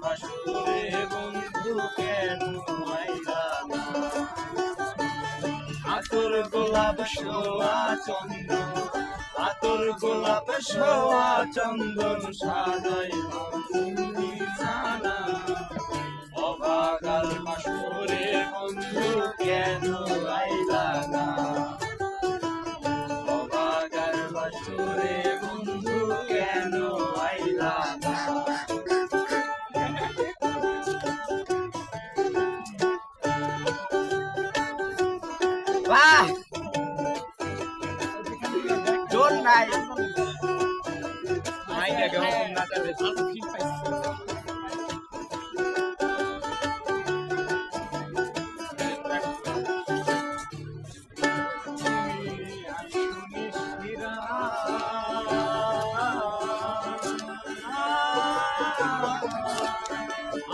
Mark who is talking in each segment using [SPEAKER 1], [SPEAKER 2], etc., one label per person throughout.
[SPEAKER 1] বাসরে বন্ধু কেন আইলা না আতর গোলাপ সোয়া চন্দন আতর গোলাপ সোয়া চন্দন সাজাই তুমি জানা অবাগাল বাসরে বন্ধু কেন আইলা না অবাগাল বাসরে বন্ধু কেন আইলা না
[SPEAKER 2] বাহ জোর নাই
[SPEAKER 1] মাইনা কেমন নাচাবে ভালো ফিল পাইছি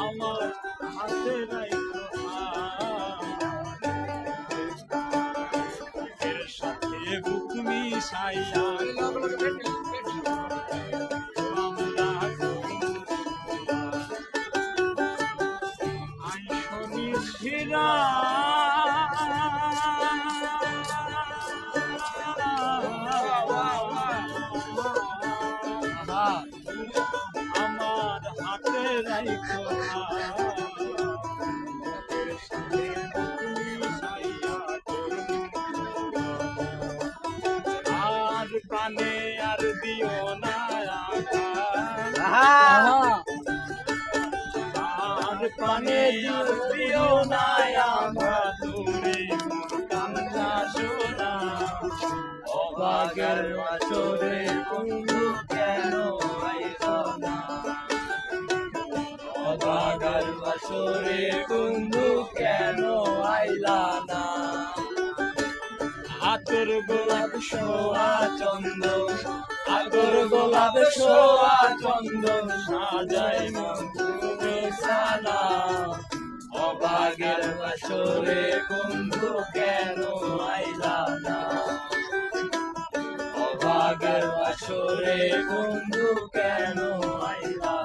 [SPEAKER 1] আমার হাতে এর সাথে বুক মিশাইয়া শিরা আমার হাতে রাইখো আর কানে আর দিও না আর কানে দিও না আমার দূরে কান্না শোনা অবাগের বাসরে বন্ধু কেন আইলো না অবাগের বাসরে বন্ধু কেন আইলা না আতর গোলাপ সোয়া চন্দন আতর গোলাপ সোয়া চন্দন সাজাই মধুরে সালা অবাগের বাসরে বন্ধু কেন আইলা না অবাগের বাসরে বন্ধু কেন আইলা